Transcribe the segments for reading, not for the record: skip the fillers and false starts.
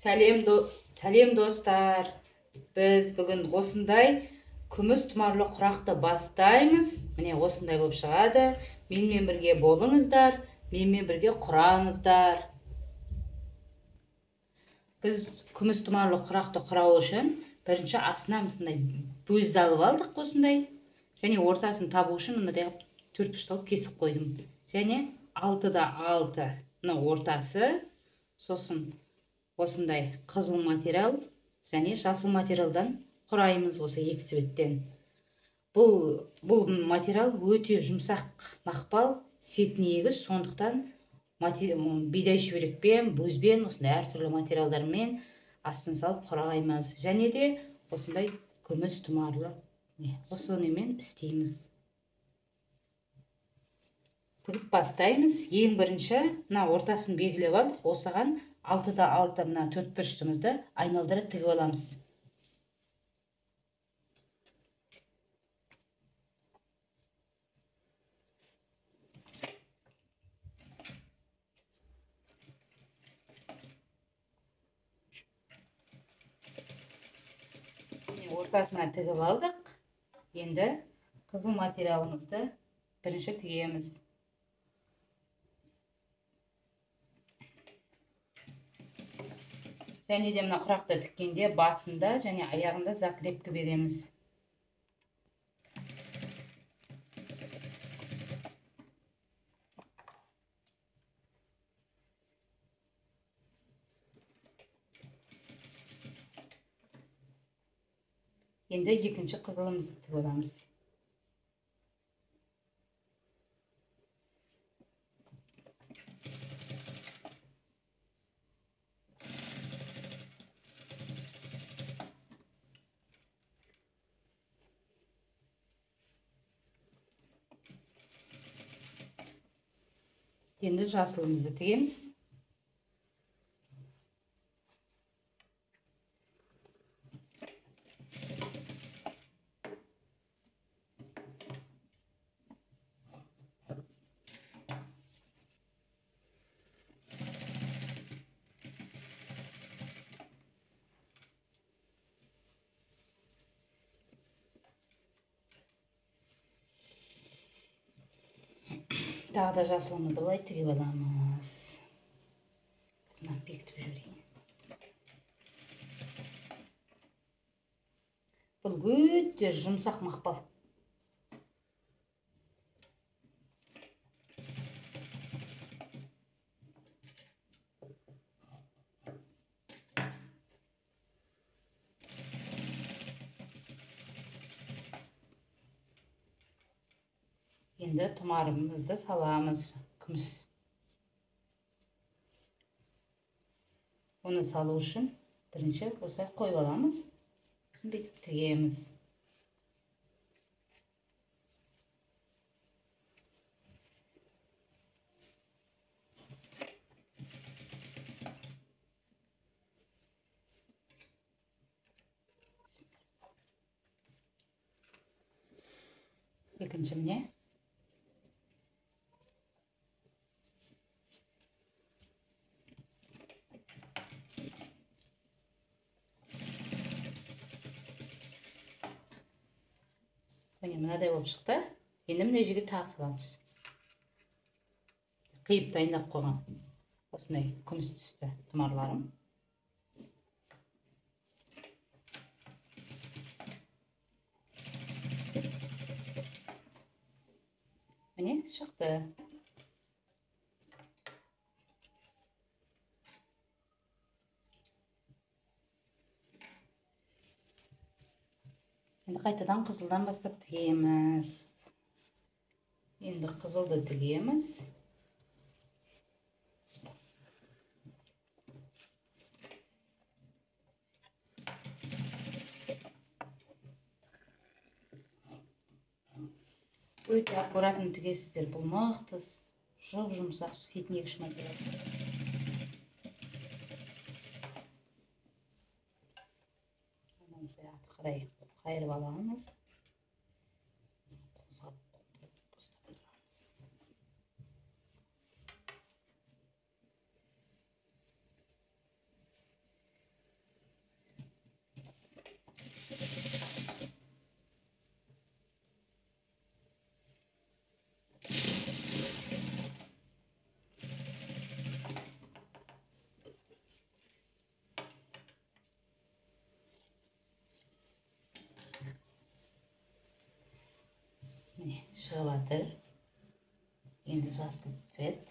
Сәлем достар. Біз бүгін осындай күміс тұмарлы құрақты бастаймыз. Міне осындай болып шығады. Менімен бірге болыңыздар, менімен бірге құраңыздар. Біз күміс тұмарлы құрақты құрау үшін бірінші астына осындай бөзді алып алдық осындай. Және ортасын табу үшін мынадай 4 бұрышталып кесіп қойдым. Және 6-да 6 ортасы, сосын осындай қызыл материал және жасыл материалдан құраймыз осы екі цветтен. Бұл материал өте жұмсақ мақпал, сет негіз, сондықтан бидай шүберекпен, бөзбен, осындай әртүрлі материалдармен астын салып құраймыз. Және де осындай күміс тұмарлы осынымен істейміз. Тігіп бастаймыз. Ең бірінші мына ортасын белгілеп алдық. Осыған 6-да 6 мына 4 бұрыштымызды айналдыра тігіп аламыз. Ортасына тігіп алдық. Енді қызыл материалымызды бірінші тігеміз. Және де мына құрақты тіккенде басында және аяғында закрепкі береміз. Енді екінші қызылымызды тігіп аламыз. Енді жасылымызды тігеміз. Тағы да жасылымызды былай тігіп аламыз. Бекітіп жіберейін. Бұл өте жұмсақ мақпал. Енді тұмарымызды саламыз, күміс. Оны салу үшін бірінші осылай қойып аламыз. Сосын бүйтіп тігеміз. Екінші міне. Мынадай болып шықты. Енді мына жерге тағы саламыз. Қиып дайындап қойған осындай күміс түсті тұмарларым. Міне шықты. Енді қайтадан қызылдан бастап тігеміз. Енді қызылды тігеміз. Өте аккуратны тігесіздер. Бұл мықты, жұп-жұмсақ сетінегіш материал. Қарай қайырып аламыз. шығып жатыр. Енді жасыл цвет.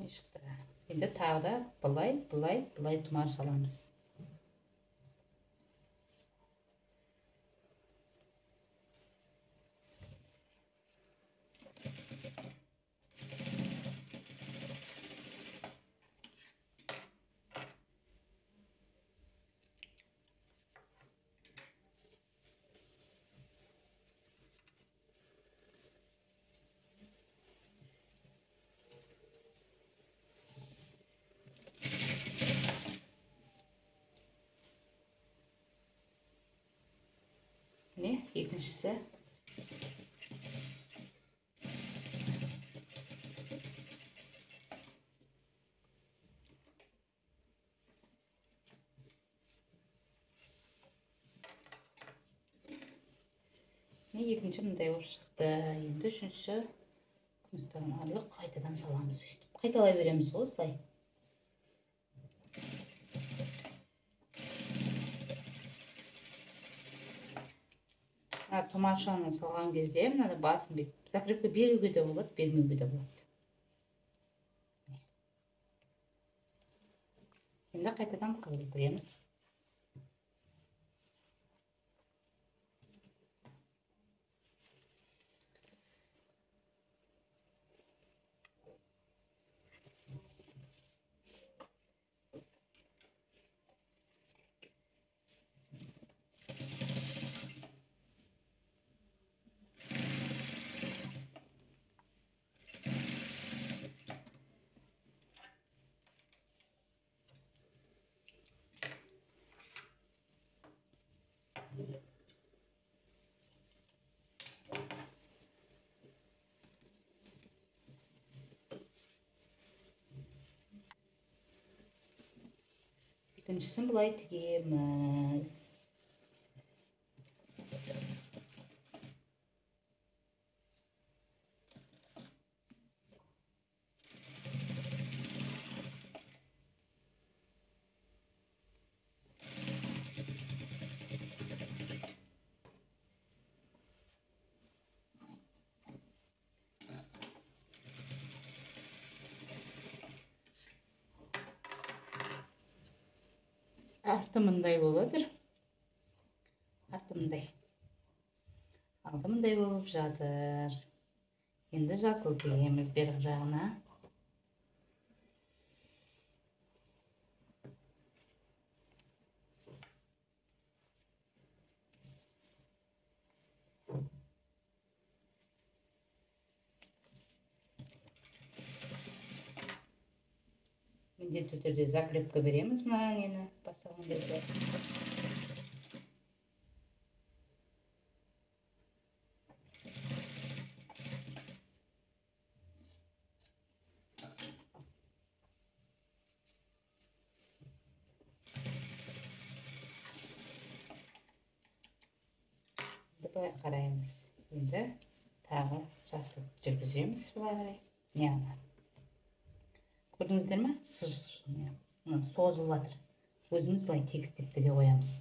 Шықты. Енді тағы да былай тұмар саламыз. Ne? Екіншісі. Екінші мындай болып шықты. Енді үшінші күмістан арылып қайтадан саламыз. Қайталай береміз осылай. Томаршаны салған кезде мынаны басын закрепка беруге де болады, бермеуге де болады. Енді қайтадан қыздырамыз. Екіншісін бұлай тігеміз. Арты мындай болады. Арты мындай. Алды мындай болып жатыр. Енді жасыл тегеміз бер жағына. Міндетті түрде закрепка береміз мына нені бастаған кезде. Былай қараймыз. Енді тағы жасыл жүргіземіз былай қарай. Неғана. Көрдіңіздер ме? Созылып жатыр. Өзіміз былай тегістеп тіге қоямыз.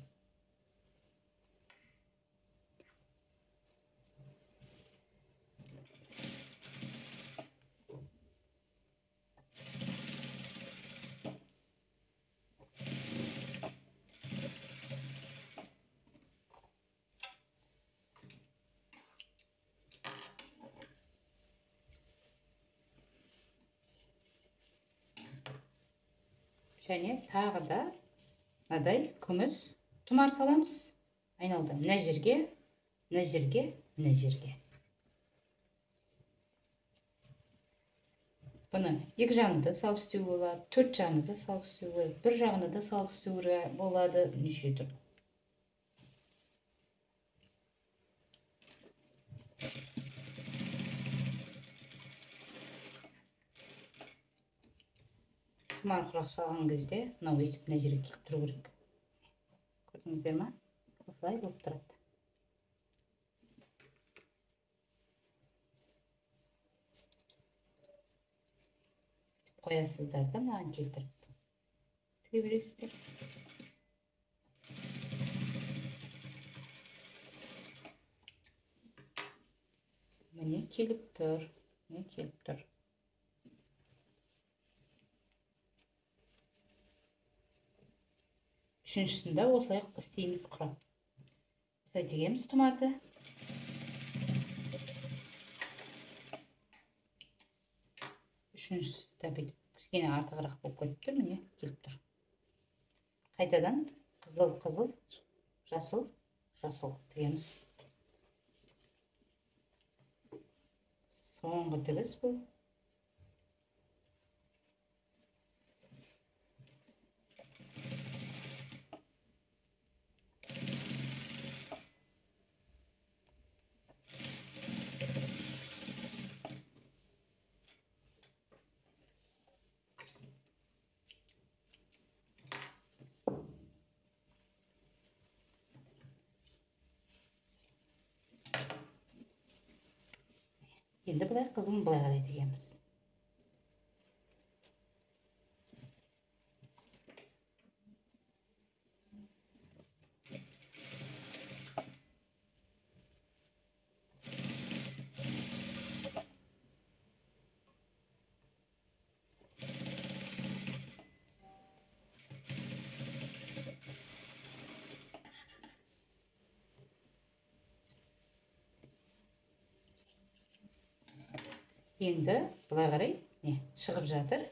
Және тағы да мынадай күміс тұмар саламыз. Айналды. Мына жерге мына жерге, мына жерге. Бұны екі жағына да салып істеуге болады, төрт жағына да салып істеуге болады, бір жағына да салып істеуге болады, неше түрлі. Тұмар құрақ салған кезде мынау өйтіп мына жерге келіп тұру керек. Көрдіңіздер ма? Осылай болып тұрады. Қоясыздар да мынаған келтіріп тіге бересіздер. Міне келіп тұр, міне келіп тұр. Үшіншісінде осылай істейміз құрап. Осылай тігеміз тұмарды. Үшіншісі де бүйтіп кішкене артығырақ болып кетіп тұр, міне келіп тұр. Қайтадан қызыл, қызыл, жасыл, жасыл тігеміз. Соңғы тігіс бұл. Енді бұлай қызылын бұлай қарай тігеміз. Енді бұлай қарай шығып жатыр.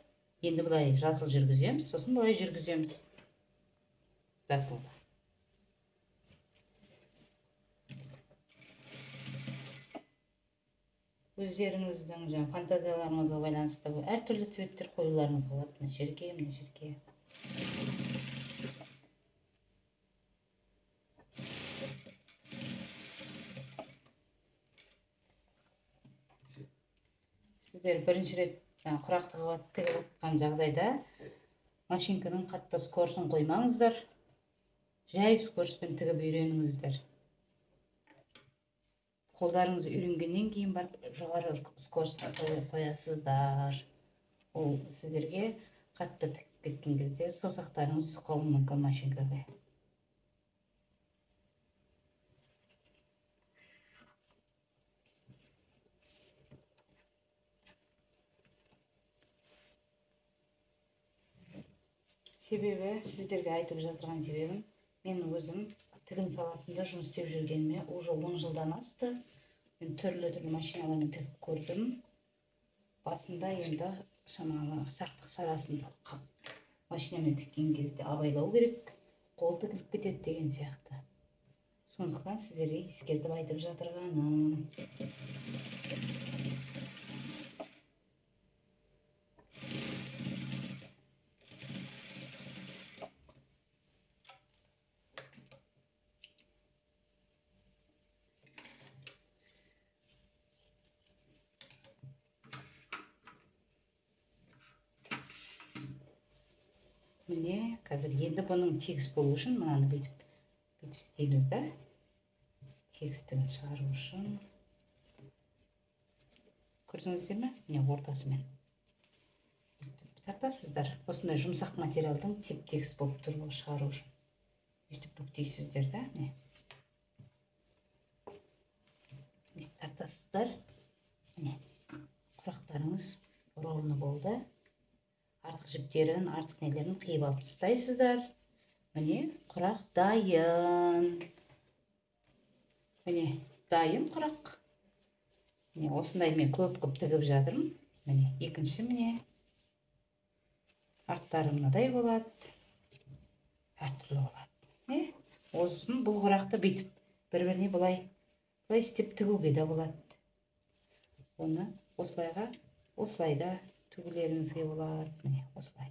Енді бұлай жасыл жүргіземіз, сосын бұлай жүргіземіз. Жасылды. Өздеріңіздің фантазияларыңызға байланысты әртүрлі цветтер қоюларыңыз болады. Мына жерге, мына жерге. Сіздер бірінші рет құрақты тігіп отқан жағдайда машинканың қатты скоростын қоймаңыздар. Жай скоростпен тігіп үйреніңіздер. Қолдарыңыз үйренгеннен кейін барып жоғары скоростқа қоясыздар. Ол сіздерге қатты тігіп кеткен кезде саусақтарыңыз қалуы мүмкін машинкаға. Себебі, сіздерге айтып жатырған себебім, мен өзім тігін саласында жұмыс істеп жүргеніме уже 10 жылдан асты. Мен түрлі машиналармен тігіп көрдім. Басында енді шамалы сақтық шарасын машинамен тіккен кезде абайлау керек, қол тігіліп кетеді деген сияқты. Сондықтан сіздерге ескертіп айтып жатырғаным. Міне, қазір енді бұның тегіс болу үшін мынаны бүйтіп істейміз да. Тегістігін шығару үшін. Көрдіңіздер ме? Міне ортасымен. Тартасыздар. Осындай жұмсақ материалдың тегіс болып тұруы шығару үшін. Бүйтіп бүктейсіздер да. Міне. Тартасыздар. Міне. Құрақтарыңыз ровно болды. Артық жіптерін, артық нелерін қиып алып тастайсыздар. Міне, құрақ дайын. Міне, дайын құрақ. Міне, осындай мен көп тігіп жатырмын. Міне, екінші міне. Арттары мынадай болады. Әртүрлі болады. Осын бұл құрақты бүйтіп бір-біріне бұлай былай істеп тігуге де болады. Оны осылай да тігулеріңізге болады. Міне осылай.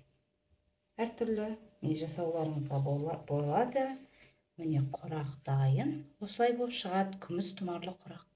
Әртүрлі не жасауларыңызға болады. Міне құрақ дайын. Осылай болып шығады күміс тұмарлы құрақ.